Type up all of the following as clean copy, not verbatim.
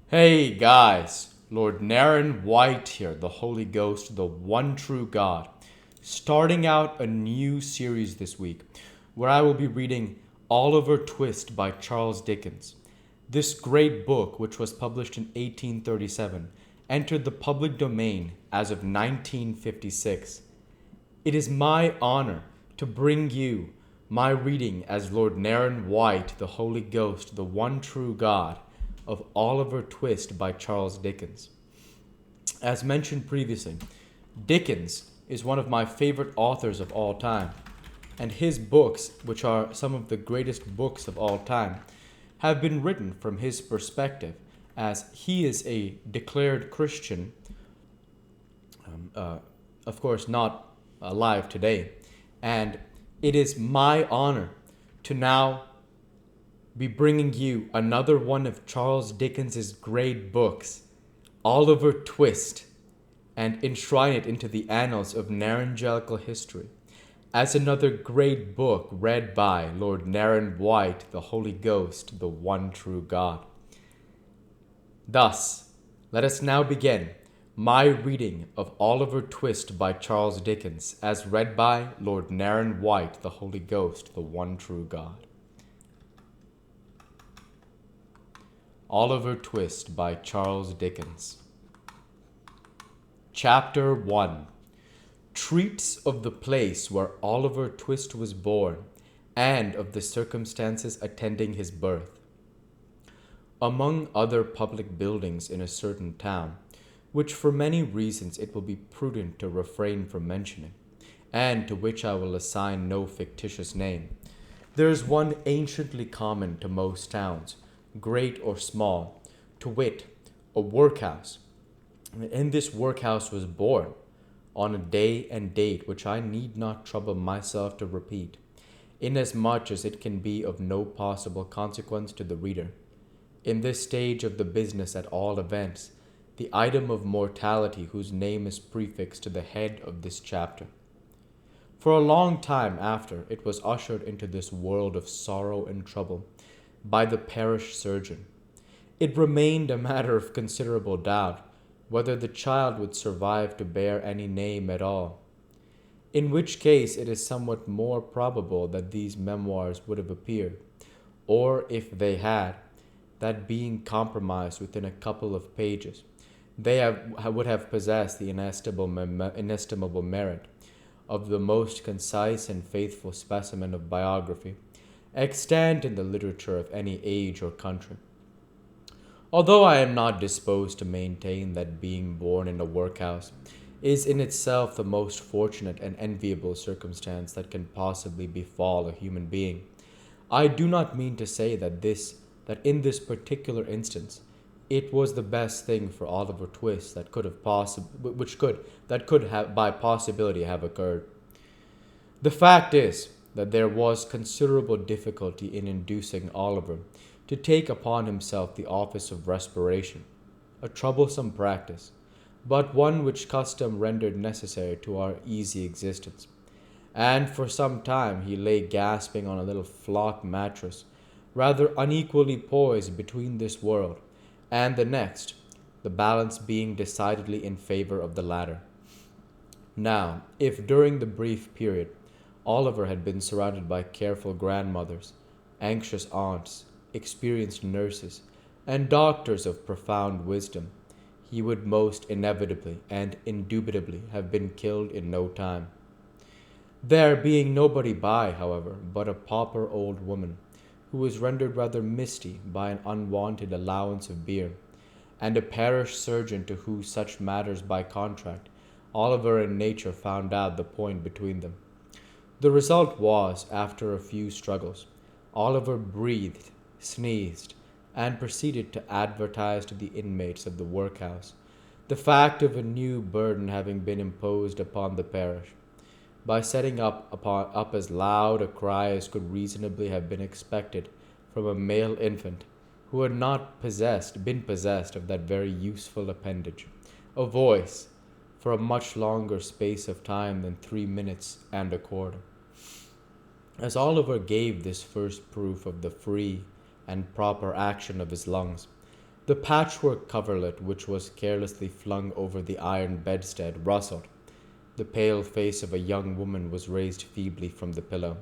Hey guys, Lord Naren White here, the Holy Ghost, the one true God, starting out a new series this week where I will be reading Oliver Twist by Charles Dickens. This great book, which was published in 1837, entered the public domain as of 1956. It is my honor to bring you my reading as Lord Naren White, the Holy Ghost, the one true God, of Oliver Twist by Charles Dickens. As mentioned previously, Dickens is one of my favorite authors of all time, and his books, which are some of the greatest books of all time, have been written from his perspective, as he is a declared Christian, of course, not alive today. And it is my honor to now be bringing you another one of Charles Dickens's great books, Oliver Twist, and enshrine it into the annals of Narangelical history as another great book read by Lord Naren White, the Holy Ghost, the one true God. Thus, let us now begin my reading of Oliver Twist by Charles Dickens, as read by Lord Naren White, the Holy Ghost, the one true God. Oliver Twist by Charles Dickens. Chapter 1 Treats of the place where Oliver Twist was born, and of the circumstances attending his birth. Among other public buildings in a certain town, which for many reasons it will be prudent to refrain from mentioning, and to which I will assign no fictitious name, there is one anciently common to most towns, great or small, to wit, a workhouse. In this workhouse was born, on a day and date which I need not trouble myself to repeat, inasmuch as it can be of no possible consequence to the reader, in this stage of the business at all events, the item of mortality whose name is prefixed to the head of this chapter. For a long time after, it was ushered into this world of sorrow and trouble by the parish surgeon. It remained a matter of considerable doubt whether the child would survive to bear any name at all, in which case it is somewhat more probable that these memoirs would have appeared, or if they had, that being compromised within a couple of pages, would have possessed the inestimable merit of the most concise and faithful specimen of biography extant in the literature of any age or country. Although I am not disposed to maintain that being born in a workhouse is in itself the most fortunate and enviable circumstance that can possibly befall a human being, I do not mean to say that in this particular instance it was the best thing for Oliver Twist that could have by possibility have occurred. The fact is that there was considerable difficulty in inducing Oliver to take upon himself the office of respiration, a troublesome practice, but one which custom rendered necessary to our easy existence. And for some time he lay gasping on a little flock mattress, rather unequally poised between this world and the next, the balance being decidedly in favor of the latter. Now, if during the brief period Oliver had been surrounded by careful grandmothers, anxious aunts, experienced nurses, and doctors of profound wisdom, he would most inevitably and indubitably have been killed in no time. There being nobody by, however, but a pauper old woman, who was rendered rather misty by an unwonted allowance of beer, and a parish surgeon to whose such matters by contract Oliver and nature found out the point between them. The result was, after a few struggles, Oliver breathed, sneezed, and proceeded to advertise to the inmates of the workhouse the fact of a new burden having been imposed upon the parish, by setting up as loud a cry as could reasonably have been expected from a male infant who had not been possessed of that very useful appendage, a voice, for a much longer space of time than 3 minutes and a quarter. As Oliver gave this first proof of the free and proper action of his lungs, The patchwork coverlet which was carelessly flung over the iron bedstead rustled. The pale face of a young woman was raised feebly from the pillow,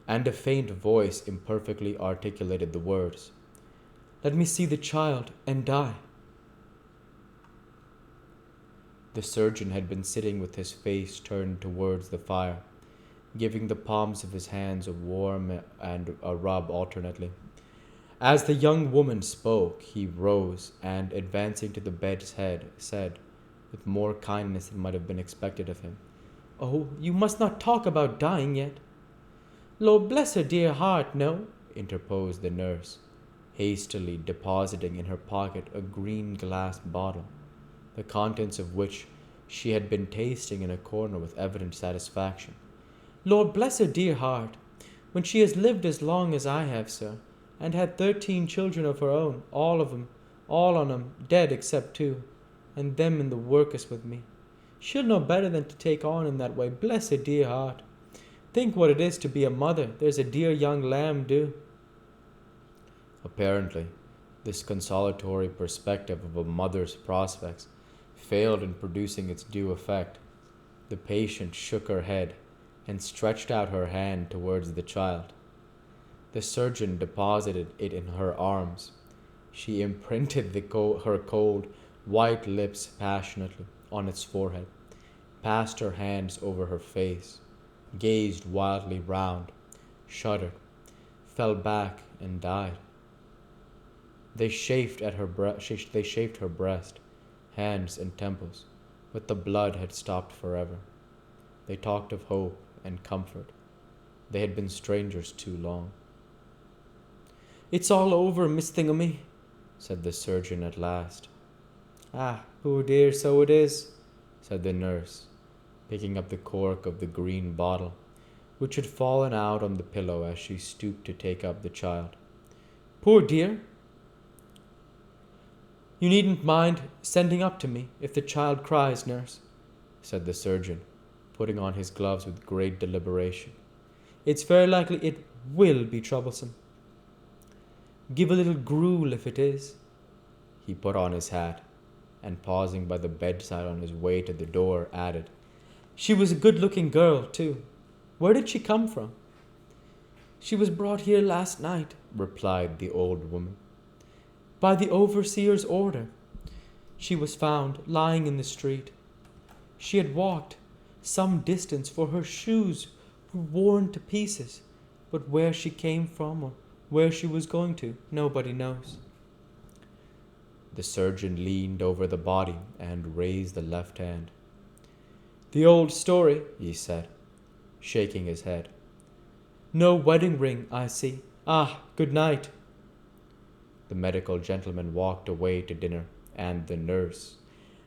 and a faint voice imperfectly articulated the words, "Let me see the child and die." The surgeon had been sitting with his face turned towards the fire, giving the palms of his hands a warm and a rub alternately. As the young woman spoke, he rose and, advancing to the bed's head, said, with more kindness than might have been expected of him, "Oh, you must not talk about dying yet." "Lord bless her dear heart, no," interposed the nurse, hastily depositing in her pocket a green glass bottle, the contents of which she had been tasting in a corner with evident satisfaction. "Lord bless her dear heart, when she has lived as long as I have, sir, and had 13 children of her own, all on 'em dead except 2, and them in the workus with me. She'll know better than to take on in that way, bless her dear heart. Think what it is to be a mother, there's a dear young lamb do." Apparently, this consolatory perspective of a mother's prospects failed in producing its due effect. The patient shook her head and stretched out her hand towards the child. The surgeon deposited it in her arms. She imprinted her cold, white lips passionately on its forehead, passed her hands over her face, gazed wildly round, shuddered, fell back, and died. They chafed her breast, hands, and temples, but the blood had stopped forever. They talked of hope and comfort. They had been strangers too long. "It's all over, Miss Thingummy," said the surgeon at last. "Ah, poor dear, so it is," said the nurse, picking up the cork of the green bottle, which had fallen out on the pillow as she stooped to take up the child. "Poor dear! You needn't mind sending up to me if the child cries, nurse," said the surgeon, putting on his gloves with great deliberation. "It's very likely it will be troublesome. Give a little gruel if it is." He put on his hat, and pausing by the bedside on his way to the door, added, "She was a good-looking girl, too. Where did she come from?" "She was brought here last night," replied the old woman. "By the overseer's order. She was found lying in the street. She had walked some distance, for her shoes were worn to pieces, but where she came from or where she was going to, nobody knows." The surgeon leaned over the body and raised the left hand. "The old story," he said, shaking his head. "No wedding ring, I see. Ah, good night." The medical gentleman walked away to dinner, and the nurse,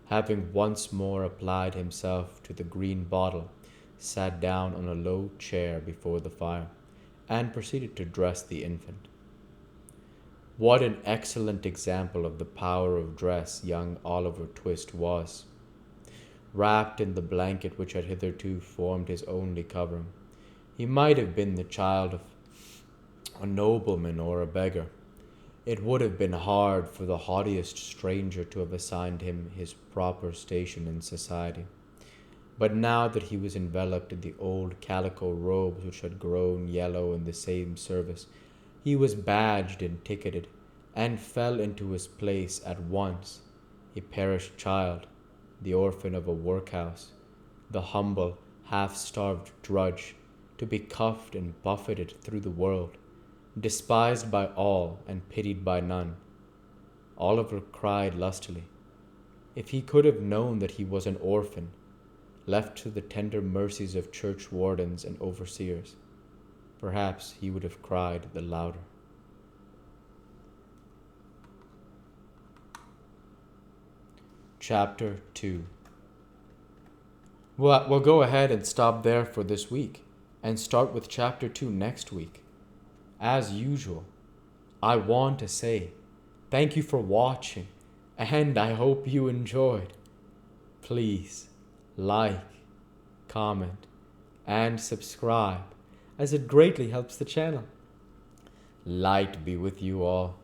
having once more applied himself to the green bottle, sat down on a low chair before the fire, and proceeded to dress the infant. What an excellent example of the power of dress young Oliver Twist was! Wrapped in the blanket which had hitherto formed his only covering, he might have been the child of a nobleman or a beggar. It would have been hard for the haughtiest stranger to have assigned him his proper station in society. But now that he was enveloped in the old calico robes which had grown yellow in the same service, he was badged and ticketed, and fell into his place at once, a perished child, the orphan of a workhouse, the humble, half-starved drudge, to be cuffed and buffeted through the world, despised by all and pitied by none. Oliver cried lustily. If he could have known that he was an orphan, left to the tender mercies of church wardens and overseers, perhaps he would have cried the louder. Chapter 2. We'll go ahead and stop there for this week, and start with Chapter 2 next week. As usual, I want to say thank you for watching, and I hope you enjoyed. Please like, comment, and subscribe, as it greatly helps the channel. Light be with you all.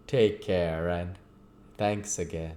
Take care and Thanks again.